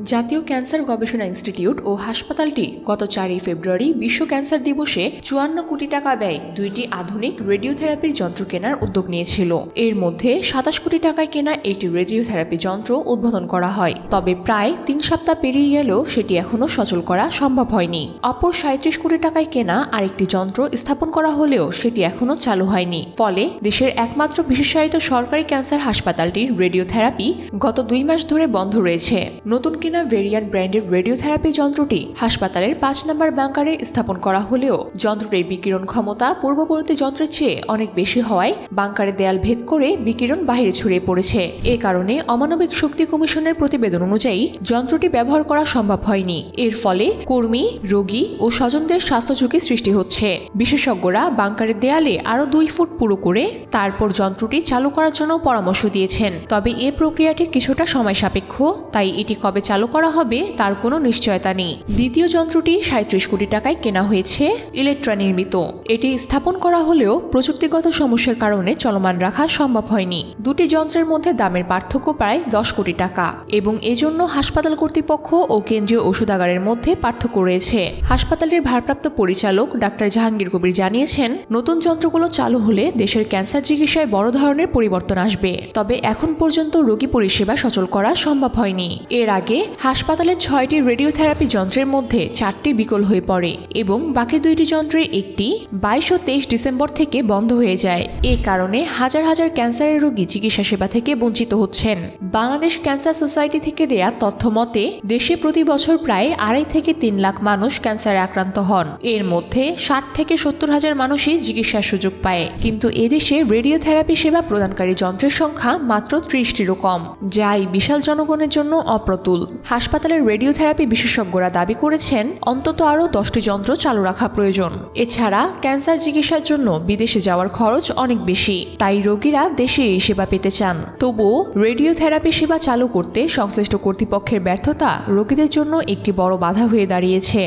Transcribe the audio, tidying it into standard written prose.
জাতীয় ক্যান্সার গবেষণা ইনস্টিটিউট ও হাসপাতালটি গত 4 ফেব্রুয়ারি বিশ্ব ক্যান্সার দিবসে 54 কোটি টাকা ব্যয়ে 2টি আধুনিক রেডিওথেরাপির যন্ত্র কেনার উদ্যোগ নিয়েছিল। এর মধ্যে 27 কোটি টাকায় কেনা একটি রেডিওথেরাপি যন্ত্র উদ্বোধন করা হয়, তবে প্রায় 3 সপ্তাহ পেরিয়ে গেলেও সেটি এখনও সচল করা সম্ভব হয়নি। অপর 37 কোটি টাকায় কেনা আরেকটি যন্ত্র স্থাপন করা হলেও সেটি এখনও চালু হয়নি। ফলে দেশের একমাত্র বিশেষায়িত সরকারি ক্যান্সার হাসপাতালটির রেডিওথেরাপি গত 2 মাস ধরে বন্ধ রয়েছে। নতুন কিনা ভেরিয়ান্ট ব্র্যান্ডের রেডিওথেরাপি যন্ত্রটি হাসপাতালের 5 নম্বর বাংকারে স্থাপন করা হলেও যন্ত্রটির বিকিরণ ক্ষমতা পূর্ববর্তী যন্ত্রের চেয়ে অনেক বেশি হওয়ায় বাংকারের দেয়াল ভেদ করে বিকিরণ বাইরে ছড়িয়ে পড়েছে। এ কারণে অমানবিক শক্তি কমিশনের প্রতিবেদন অনুযায়ী যন্ত্রটি ব্যবহার করা সম্ভব হয়নি। এর ফলে কর্মী, রোগী ও স্বজনদের স্বাস্থ্য ঝুঁকি সৃষ্টি হচ্ছে। বিশেষজ্ঞরা বাংকারের দেয়ালে আরও 2 ফুট পুরো করে তারপর যন্ত্রটি চালু করার জন্য পরামর্শ দিয়েছেন। তবে এ প্রক্রিয়াটি কিছুটা সময় সাপেক্ষ, তাই এটি কবে চালু করা হবে তার কোনো নিশ্চয়তা নেই। দ্বিতীয় যন্ত্রটি 37 কোটি টাকায় কেনা হয়েছে, ইলেকট্রা নির্মিত। এটি স্থাপন করা হলেও প্রযুক্তিগত সমস্যার কারণে চলমান রাখা সম্ভব হয়নি। দুটি যন্ত্রের মধ্যে দামের পার্থক্য প্রায় 10 কোটি টাকা এবং এজন্য হাসপাতাল কর্তৃপক্ষ ও কেন্দ্রীয় ওষুধাগারের মধ্যে পার্থক্য রয়েছে। হাসপাতালের ভারপ্রাপ্ত পরিচালক ডাক্তার জাহাঙ্গীর কবির জানিয়েছেন, নতুন যন্ত্রগুলো চালু হলে দেশের ক্যান্সার চিকিৎসায় বড় ধরনের পরিবর্তন আসবে। তবে এখন পর্যন্ত রোগী পরিষেবা সচল করা সম্ভব হয়নি। এর আগে হাসপাতালের 6টি রেডিওথেরাপি যন্ত্রের মধ্যে 4টি বিকল হয়ে পড়ে এবং বাকি 2টি যন্ত্রের একটি 22 ও 23 ডিসেম্বর থেকে বন্ধ হয়ে যায়। এই কারণে হাজার হাজার ক্যান্সারের রোগী চিকিৎসা সেবা থেকে বঞ্চিত হচ্ছেন। বাংলাদেশ ক্যান্সার সোসাইটি থেকে দেয়া তথ্য মতে দেশে প্রতি বছর প্রায় 2.5 থেকে 3 লাখ মানুষ ক্যান্সারে আক্রান্ত হন। এর মধ্যে 60 থেকে 70 হাজার মানুষই চিকিৎসার সুযোগ পায়, কিন্তু এদেশে রেডিওথেরাপি সেবা প্রদানকারী যন্ত্রের সংখ্যা মাত্র 30টিরও কম, যা এই বিশাল জনগণের জন্য অপ্রতুল। হাসপাতালের রেডিওথেরাপি বিশেষজ্ঞরা দাবি করেছেন অন্তত আরও 10টি যন্ত্র চালু রাখা প্রয়োজন। এছাড়া ক্যান্সার চিকিৎসার জন্য বিদেশে যাওয়ার খরচ অনেক বেশি, তাই রোগীরা দেশে এই সেবা পেতে চান। তবুও রেডিওথেরাপি সেবা চালু করতে সংশ্লিষ্ট কর্তৃপক্ষের ব্যর্থতা রোগীদের জন্য একটি বড় বাধা হয়ে দাঁড়িয়েছে।